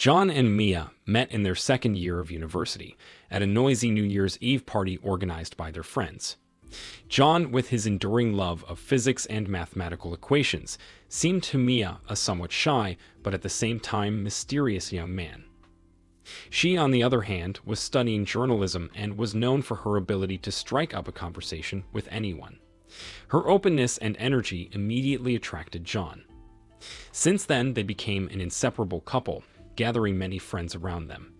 John and Mia met in their second year of university at a noisy New Year's Eve party organized by their friends. John, with his enduring love of physics and mathematical equations, seemed to Mia a somewhat shy, but at the same time mysterious young man. She, on the other hand, was studying journalism and was known for her ability to strike up a conversation with anyone. Her openness and energy immediately attracted John. Since then, they became an inseparable couple, gathering many friends around them.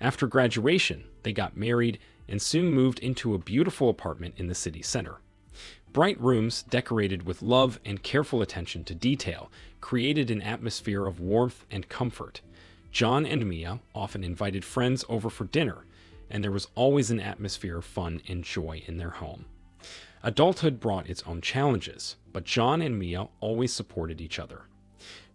After graduation, they got married and soon moved into a beautiful apartment in the city center. Bright rooms, decorated with love and careful attention to detail, created an atmosphere of warmth and comfort. John and Mia often invited friends over for dinner, and there was always an atmosphere of fun and joy in their home. Adulthood brought its own challenges, but John and Mia always supported each other.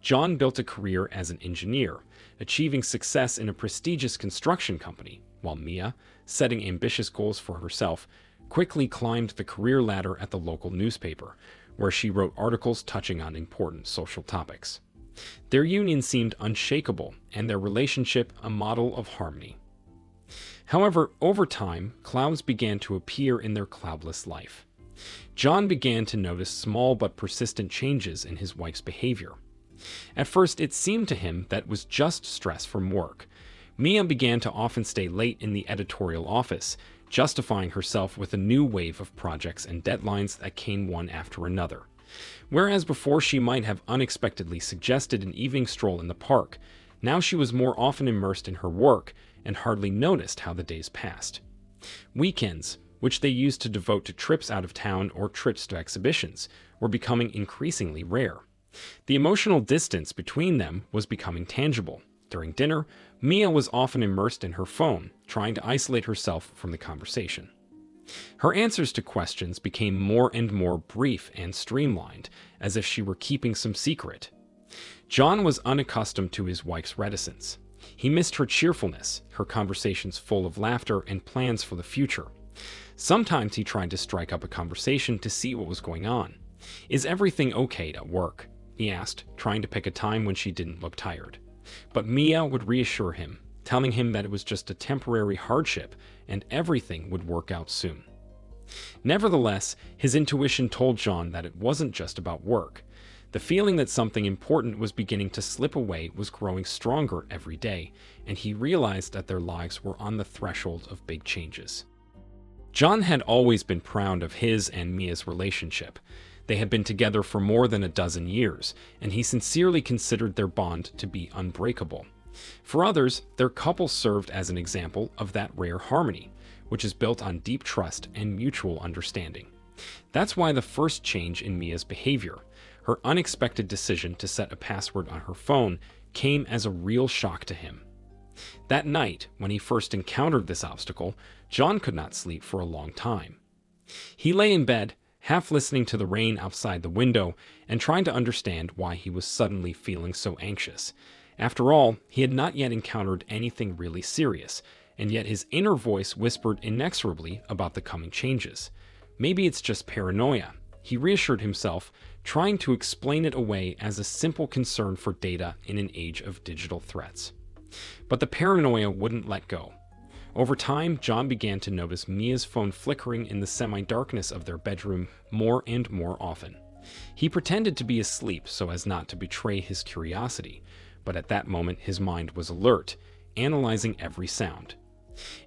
John built a career as an engineer, achieving success in a prestigious construction company, while Mia, setting ambitious goals for herself, quickly climbed the career ladder at the local newspaper, where she wrote articles touching on important social topics. Their union seemed unshakable, and their relationship a model of harmony. However, over time, clouds began to appear in their cloudless life. John began to notice small but persistent changes in his wife's behavior. At first, it seemed to him that it was just stress from work. Mia began to often stay late in the editorial office, justifying herself with a new wave of projects and deadlines that came one after another. Whereas before she might have unexpectedly suggested an evening stroll in the park, now she was more often immersed in her work and hardly noticed how the days passed. Weekends, which they used to devote to trips out of town or trips to exhibitions, were becoming increasingly rare. The emotional distance between them was becoming tangible. During dinner, Mia was often immersed in her phone, trying to isolate herself from the conversation. Her answers to questions became more and more brief and streamlined, as if she were keeping some secret. John was unaccustomed to his wife's reticence. He missed her cheerfulness, her conversations full of laughter and plans for the future. Sometimes he tried to strike up a conversation to see what was going on. "Is everything okay at work?" he asked, trying to pick a time when she didn't look tired. But Mia would reassure him, telling him that it was just a temporary hardship and everything would work out soon. Nevertheless, his intuition told John that it wasn't just about work. The feeling that something important was beginning to slip away was growing stronger every day, and he realized that their lives were on the threshold of big changes. John had always been proud of his and Mia's relationship. They had been together for more than a dozen years, and he sincerely considered their bond to be unbreakable. For others, their couple served as an example of that rare harmony, which is built on deep trust and mutual understanding. That's why the first change in Mia's behavior, her unexpected decision to set a password on her phone, came as a real shock to him. That night, when he first encountered this obstacle, John could not sleep for a long time. He lay in bed, half listening to the rain outside the window and trying to understand why he was suddenly feeling so anxious. After all, he had not yet encountered anything really serious, and yet his inner voice whispered inexorably about the coming changes. Maybe it's just paranoia, he reassured himself, trying to explain it away as a simple concern for data in an age of digital threats. But the paranoia wouldn't let go. Over time, John began to notice Mia's phone flickering in the semi-darkness of their bedroom more and more often. He pretended to be asleep so as not to betray his curiosity, but at that moment his mind was alert, analyzing every sound.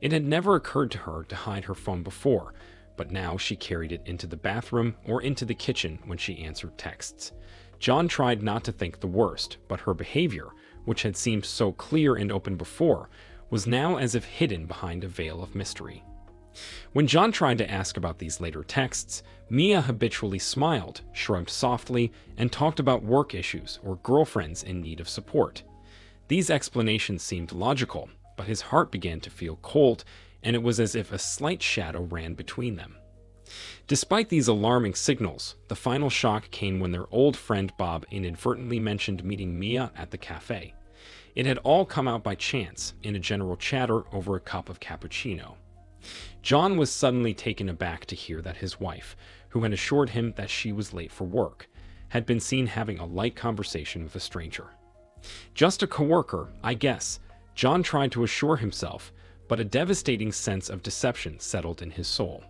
It had never occurred to her to hide her phone before, but now she carried it into the bathroom or into the kitchen when she answered texts. John tried not to think the worst, but her behavior, which had seemed so clear and open before, was now as if hidden behind a veil of mystery. When John tried to ask about these later texts, Mia habitually smiled, shrugged softly, and talked about work issues or girlfriends in need of support. These explanations seemed logical, but his heart began to feel cold, and it was as if a slight shadow ran between them. Despite these alarming signals, the final shock came when their old friend Bob inadvertently mentioned meeting Mia at the cafe. It had all come out by chance, in a general chatter over a cup of cappuccino. John was suddenly taken aback to hear that his wife, who had assured him that she was late for work, had been seen having a light conversation with a stranger. Just a coworker, I guess, John tried to assure himself, but a devastating sense of deception settled in his soul.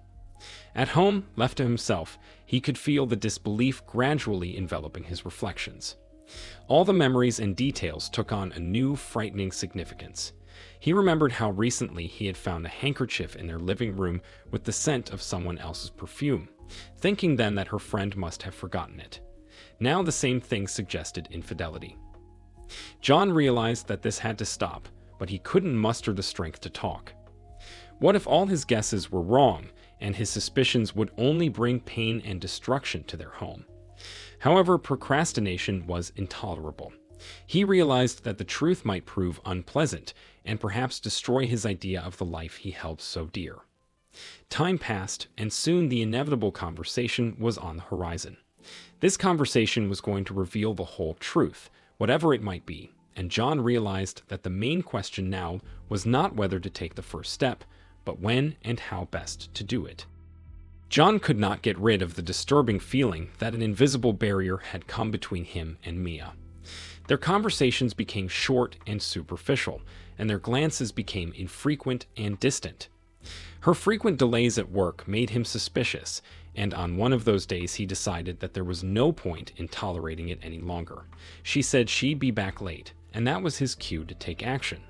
At home, left to himself, he could feel the disbelief gradually enveloping his reflections. All the memories and details took on a new, frightening significance. He remembered how recently he had found a handkerchief in their living room with the scent of someone else's perfume, thinking then that her friend must have forgotten it. Now the same thing suggested infidelity. John realized that this had to stop, but he couldn't muster the strength to talk. What if all his guesses were wrong, and his suspicions would only bring pain and destruction to their home? However, procrastination was intolerable. He realized that the truth might prove unpleasant, and perhaps destroy his idea of the life he held so dear. Time passed, and soon the inevitable conversation was on the horizon. This conversation was going to reveal the whole truth, whatever it might be, and John realized that the main question now was not whether to take the first step, but when and how best to do it. John could not get rid of the disturbing feeling that an invisible barrier had come between him and Mia. Their conversations became short and superficial, and their glances became infrequent and distant. Her frequent delays at work made him suspicious, and on one of those days he decided that there was no point in tolerating it any longer. She said she'd be back late, and that was his cue to take action.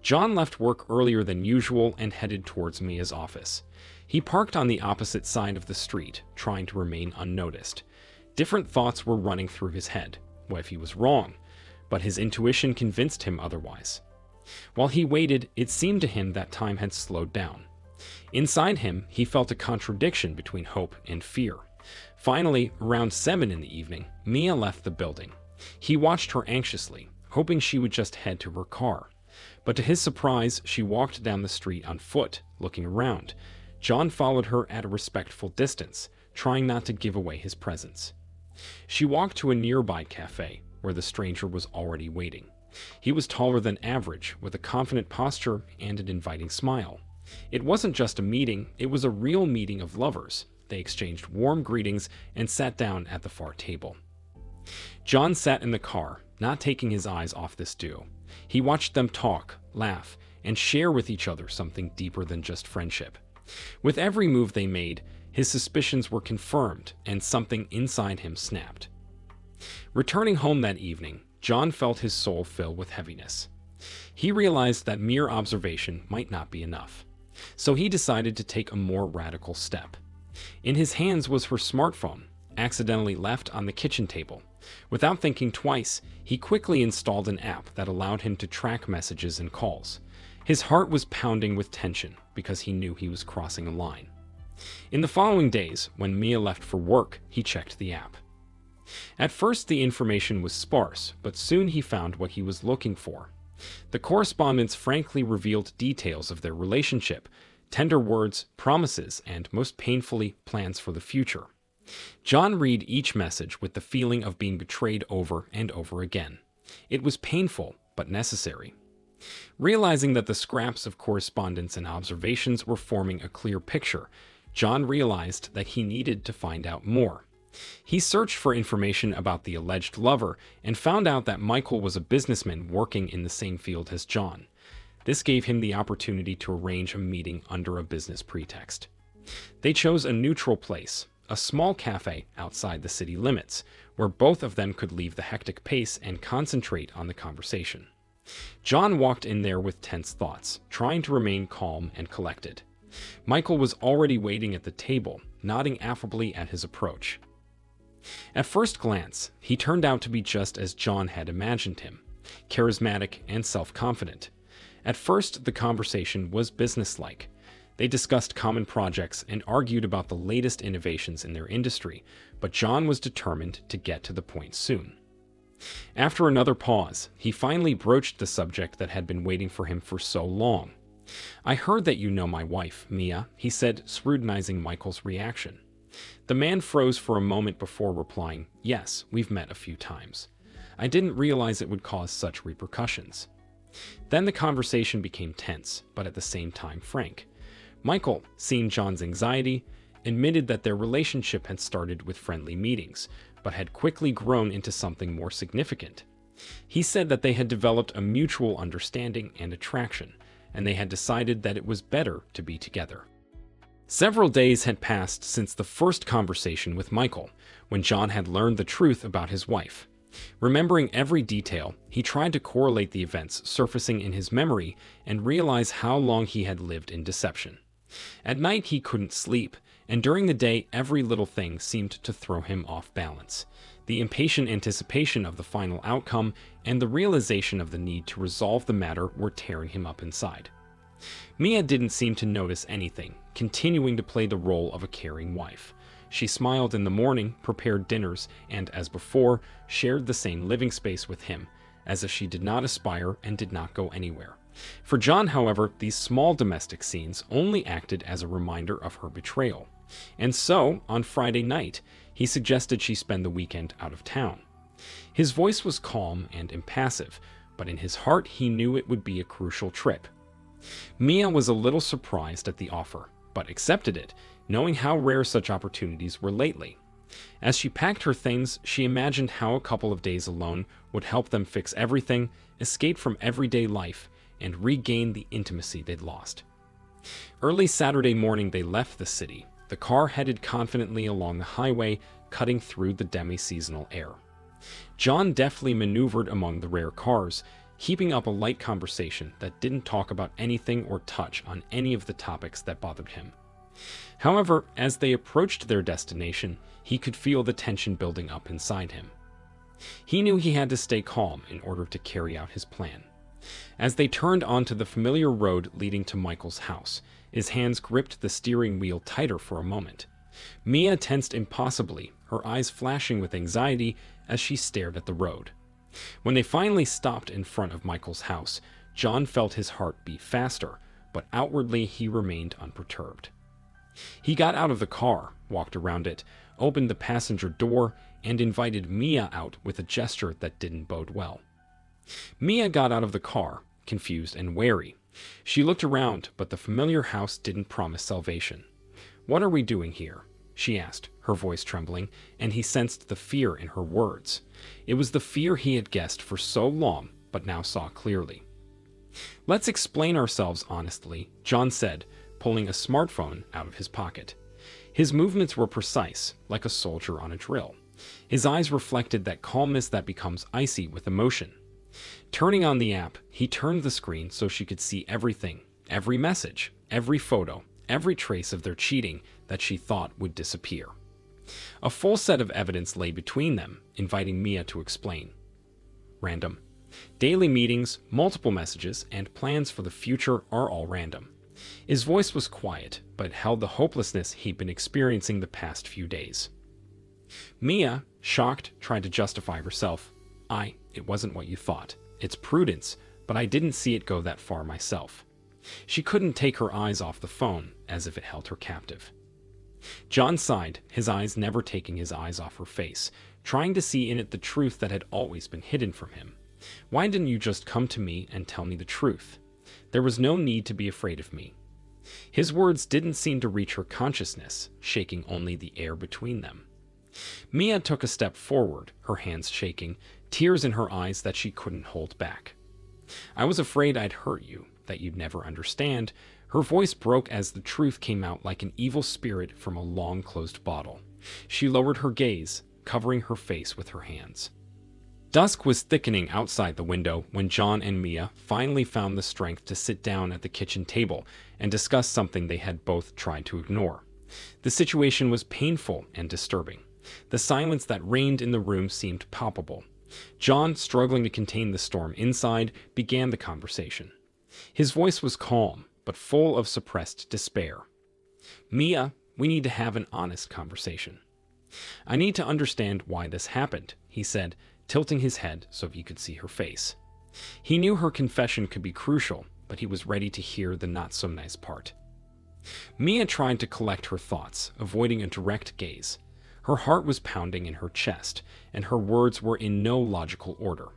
John left work earlier than usual and headed towards Mia's office. He parked on the opposite side of the street, trying to remain unnoticed. Different thoughts were running through his head. What if he was wrong? But his intuition convinced him otherwise. While he waited, it seemed to him that time had slowed down. Inside him, he felt a contradiction between hope and fear. Finally, around 7 in the evening, Mia left the building. He watched her anxiously, hoping she would just head to her car. But to his surprise, she walked down the street on foot, looking around. John followed her at a respectful distance, trying not to give away his presence. She walked to a nearby cafe, where the stranger was already waiting. He was taller than average, with a confident posture and an inviting smile. It wasn't just a meeting, it was a real meeting of lovers. They exchanged warm greetings and sat down at the far table. John sat in the car, not taking his eyes off this duo. He watched them talk, laugh, and share with each other something deeper than just friendship. With every move they made, his suspicions were confirmed, and something inside him snapped. Returning home that evening, John felt his soul fill with heaviness. He realized that mere observation might not be enough, so he decided to take a more radical step. In his hands was her smartphone, accidentally left on the kitchen table. Without thinking twice, he quickly installed an app that allowed him to track messages and calls. His heart was pounding with tension because he knew he was crossing a line. In the following days, when Mia left for work, he checked the app. At first, the information was sparse, but soon he found what he was looking for. The correspondence frankly revealed details of their relationship, tender words, promises, and, most painfully, plans for the future. John read each message with the feeling of being betrayed over and over again. It was painful, but necessary. Realizing that the scraps of correspondence and observations were forming a clear picture, John realized that he needed to find out more. He searched for information about the alleged lover and found out that Michael was a businessman working in the same field as John. This gave him the opportunity to arrange a meeting under a business pretext. They chose a neutral place, a small cafe outside the city limits, where both of them could leave the hectic pace and concentrate on the conversation. John walked in there with tense thoughts, trying to remain calm and collected. Michael was already waiting at the table, nodding affably at his approach. At first glance, he turned out to be just as John had imagined him, charismatic and self-confident. At first, the conversation was businesslike. They discussed common projects and argued about the latest innovations in their industry, but John was determined to get to the point soon. After another pause, he finally broached the subject that had been waiting for him for so long. "I heard that you know my wife, Mia," he said, scrutinizing Michael's reaction. The man froze for a moment before replying, "Yes, we've met a few times. I didn't realize it would cause such repercussions." Then the conversation became tense, but at the same time frank. Michael, seeing John's anxiety, admitted that their relationship had started with friendly meetings, but had quickly grown into something more significant. He said that they had developed a mutual understanding and attraction, and they had decided that it was better to be together. Several days had passed since the first conversation with Michael, when John had learned the truth about his wife. Remembering every detail, he tried to correlate the events surfacing in his memory and realize how long he had lived in deception. At night he couldn't sleep, and during the day every little thing seemed to throw him off balance. The impatient anticipation of the final outcome and the realization of the need to resolve the matter were tearing him up inside. Mia didn't seem to notice anything, continuing to play the role of a caring wife. She smiled in the morning, prepared dinners, and, as before, shared the same living space with him, as if she did not aspire and did not go anywhere. For John, however, these small domestic scenes only acted as a reminder of her betrayal. And so, on Friday night, he suggested she spend the weekend out of town. His voice was calm and impassive, but in his heart he knew it would be a crucial trip. Mia was a little surprised at the offer, but accepted it, knowing how rare such opportunities were lately. As she packed her things, she imagined how a couple of days alone would help them fix everything, escape from everyday life, and regain the intimacy they'd lost. Early Saturday morning they left the city. The car headed confidently along the highway, cutting through the demi-seasonal air. John deftly maneuvered among the rare cars, keeping up a light conversation that didn't talk about anything or touch on any of the topics that bothered him. However, as they approached their destination, he could feel the tension building up inside him. He knew he had to stay calm in order to carry out his plan. As they turned onto the familiar road leading to Michael's house, his hands gripped the steering wheel tighter for a moment. Mia tensed impossibly, her eyes flashing with anxiety as she stared at the road. When they finally stopped in front of Michael's house, John felt his heart beat faster, but outwardly he remained unperturbed. He got out of the car, walked around it, opened the passenger door, and invited Mia out with a gesture that didn't bode well. Mia got out of the car, confused and wary. She looked around, but the familiar house didn't promise salvation. "What are we doing here?" she asked, her voice trembling, and he sensed the fear in her words. It was the fear he had guessed for so long, but now saw clearly. "Let's explain ourselves honestly," John said, pulling a smartphone out of his pocket. His movements were precise, like a soldier on a drill. His eyes reflected that calmness that becomes icy with emotion. Turning on the app, he turned the screen so she could see everything, every message, every photo, every trace of their cheating that she thought would disappear. A full set of evidence lay between them, inviting Mia to explain. Random. Daily meetings, multiple messages, and plans for the future are all random. His voice was quiet, but it held the hopelessness he'd been experiencing the past few days. Mia, shocked, tried to justify herself. It wasn't what you thought. It's prudence, but I didn't see it go that far myself." She couldn't take her eyes off the phone, as if it held her captive. John sighed, his eyes never taking his eyes off her face, trying to see in it the truth that had always been hidden from him. "Why didn't you just come to me and tell me the truth? There was no need to be afraid of me." His words didn't seem to reach her consciousness, shaking only the air between them. Mia took a step forward, her hands shaking, tears in her eyes that she couldn't hold back. "I was afraid I'd hurt you, that you'd never understand." Her voice broke as the truth came out like an evil spirit from a long-closed bottle. She lowered her gaze, covering her face with her hands. Dusk was thickening outside the window when John and Mia finally found the strength to sit down at the kitchen table and discuss something they had both tried to ignore. The situation was painful and disturbing. The silence that reigned in the room seemed palpable. John, struggling to contain the storm inside, began the conversation. His voice was calm, but full of suppressed despair. "Mia, we need to have an honest conversation. I need to understand why this happened," he said, tilting his head so he could see her face. He knew her confession could be crucial, but he was ready to hear the not-so-nice part. Mia tried to collect her thoughts, avoiding a direct gaze. Her heart was pounding in her chest, and her words were in no logical order.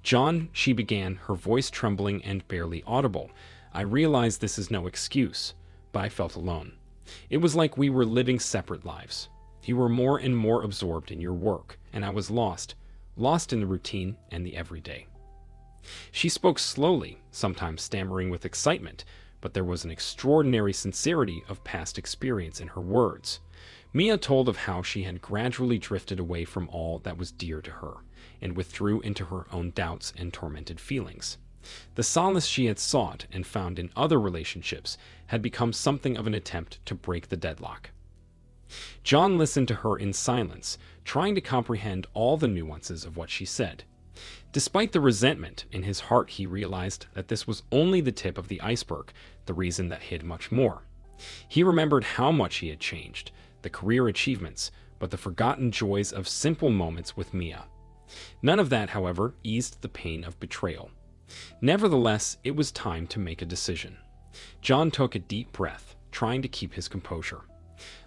"John," she began, her voice trembling and barely audible, "I realize this is no excuse, but I felt alone. It was like we were living separate lives. You were more and more absorbed in your work, and I was lost. lost in the routine and the everyday. She spoke slowly, sometimes stammering with excitement, but there was an extraordinary sincerity of past experience in her words. Mia told of how she had gradually drifted away from all that was dear to her, and withdrew into her own doubts and tormented feelings. The solace she had sought and found in other relationships had become something of an attempt to break the deadlock. John listened to her in silence, trying to comprehend all the nuances of what she said. Despite the resentment in his heart, he realized that this was only the tip of the iceberg, the reason that hid much more. He remembered how much he had changed, the career achievements, but the forgotten joys of simple moments with Mia. None of that, however, eased the pain of betrayal. Nevertheless, it was time to make a decision. John took a deep breath, trying to keep his composure.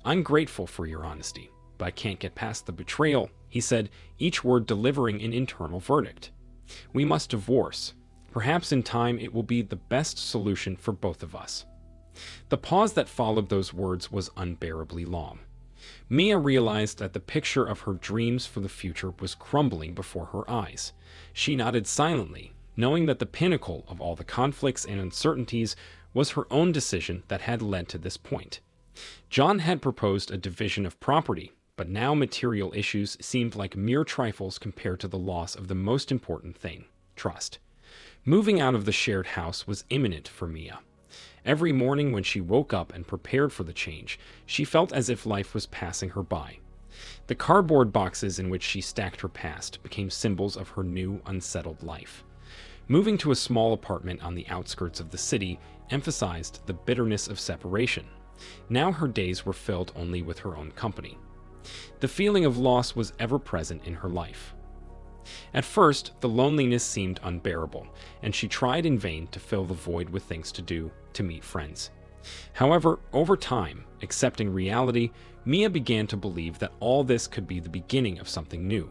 "I'm grateful for your honesty, but I can't get past the betrayal," he said, each word delivering an internal verdict. "We must divorce. Perhaps in time it will be the best solution for both of us." The pause that followed those words was unbearably long. Mia realized that the picture of her dreams for the future was crumbling before her eyes. She nodded silently, knowing that the pinnacle of all the conflicts and uncertainties was her own decision that had led to this point. John had proposed a division of property, but now material issues seemed like mere trifles compared to the loss of the most important thing: trust. Moving out of the shared house was imminent for Mia. Every morning when she woke up and prepared for the change, she felt as if life was passing her by. The cardboard boxes in which she stacked her past became symbols of her new, unsettled life. Moving to a small apartment on the outskirts of the city emphasized the bitterness of separation. Now her days were filled only with her own company. The feeling of loss was ever present in her life. At first, the loneliness seemed unbearable, and she tried in vain to fill the void with things to do, to meet friends. However, over time, accepting reality, Mia began to believe that all this could be the beginning of something new.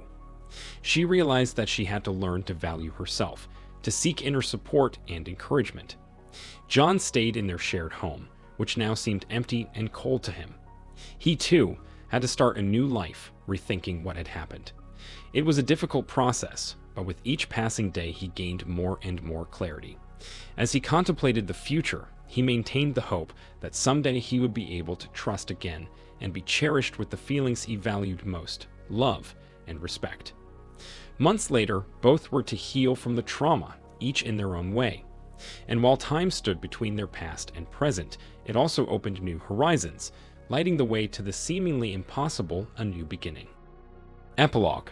She realized that she had to learn to value herself, to seek inner support and encouragement. John stayed in their shared home, which now seemed empty and cold to him. He, too, had to start a new life, rethinking what had happened. It was a difficult process, but with each passing day he gained more and more clarity. As he contemplated the future, he maintained the hope that someday he would be able to trust again and be cherished with the feelings he valued most: love and respect. Months later, both were to heal from the trauma, each in their own way. And while time stood between their past and present, it also opened new horizons, lighting the way to the seemingly impossible: a new beginning. Epilogue.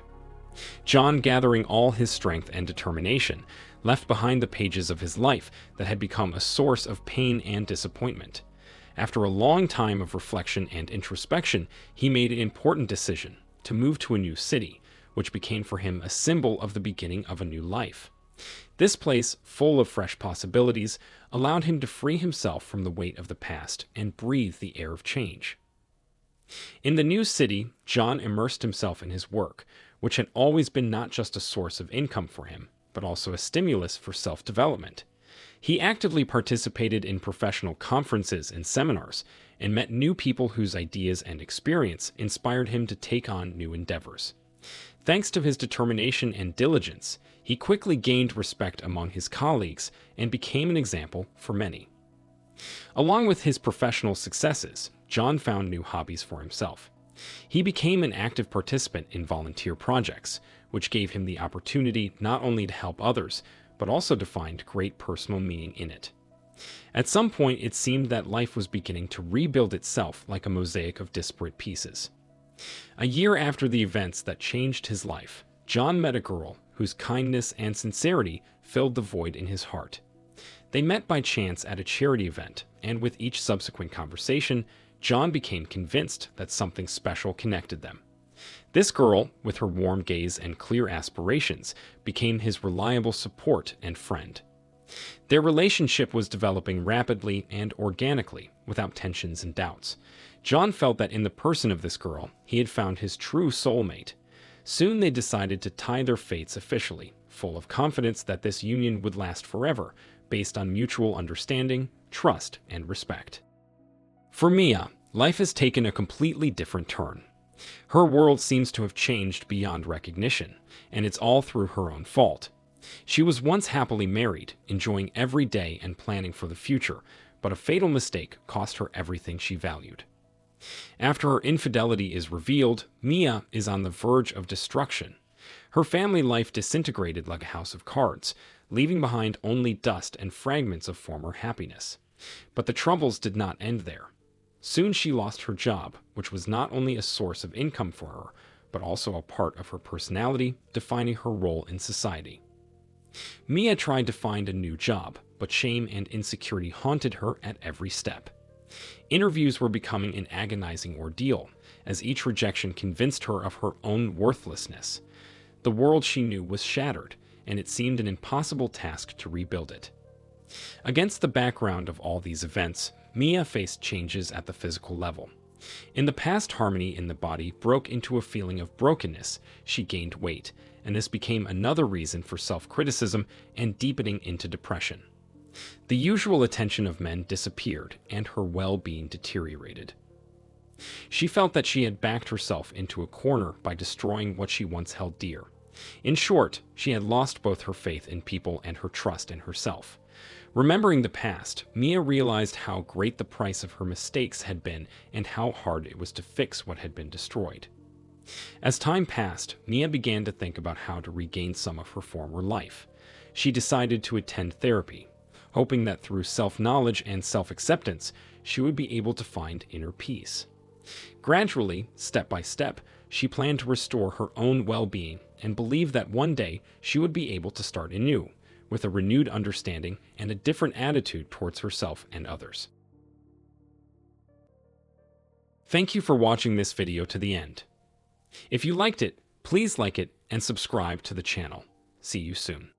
John, gathering all his strength and determination, left behind the pages of his life that had become a source of pain and disappointment. After a long time of reflection and introspection, he made an important decision: to move to a new city, which became for him a symbol of the beginning of a new life. This place, full of fresh possibilities, allowed him to free himself from the weight of the past and breathe the air of change. In the new city, John immersed himself in his work, which had always been not just a source of income for him, but also a stimulus for self-development. He actively participated in professional conferences and seminars, and met new people whose ideas and experience inspired him to take on new endeavors. Thanks to his determination and diligence, he quickly gained respect among his colleagues and became an example for many. Along with his professional successes, John found new hobbies for himself. He became an active participant in volunteer projects, which gave him the opportunity not only to help others, but also to find great personal meaning in it. At some point, it seemed that life was beginning to rebuild itself like a mosaic of disparate pieces. A year after the events that changed his life, John met a girl whose kindness and sincerity filled the void in his heart. They met by chance at a charity event, and with each subsequent conversation, John became convinced that something special connected them. This girl, with her warm gaze and clear aspirations, became his reliable support and friend. Their relationship was developing rapidly and organically, without tensions and doubts. John felt that in the person of this girl, he had found his true soulmate. Soon they decided to tie their fates officially, full of confidence that this union would last forever, based on mutual understanding, trust, and respect. For Mia, life has taken a completely different turn. Her world seems to have changed beyond recognition, and it's all through her own fault. She was once happily married, enjoying every day and planning for the future, but a fatal mistake cost her everything she valued. After her infidelity is revealed, Mia is on the verge of destruction. Her family life disintegrated like a house of cards, leaving behind only dust and fragments of former happiness. But the troubles did not end there. Soon she lost her job, which was not only a source of income for her, but also a part of her personality, defining her role in society. Mia tried to find a new job, but shame and insecurity haunted her at every step. Interviews were becoming an agonizing ordeal, as each rejection convinced her of her own worthlessness. The world she knew was shattered, and it seemed an impossible task to rebuild it. Against the background of all these events, Mia faced changes at the physical level. In the past, harmony in the body broke into a feeling of brokenness. She gained weight, and this became another reason for self-criticism and deepening into depression. The usual attention of men disappeared, and her well-being deteriorated. She felt that she had backed herself into a corner by destroying what she once held dear. In short, she had lost both her faith in people and her trust in herself. Remembering the past, Mia realized how great the price of her mistakes had been and how hard it was to fix what had been destroyed. As time passed, Mia began to think about how to regain some of her former life. She decided to attend therapy, hoping that through self-knowledge and self-acceptance, she would be able to find inner peace. Gradually, step by step, she planned to restore her own well-being and believed that one day she would be able to start anew, with a renewed understanding and a different attitude towards herself and others. Thank you for watching this video to the end. If you liked it, please like it and subscribe to the channel. See you soon.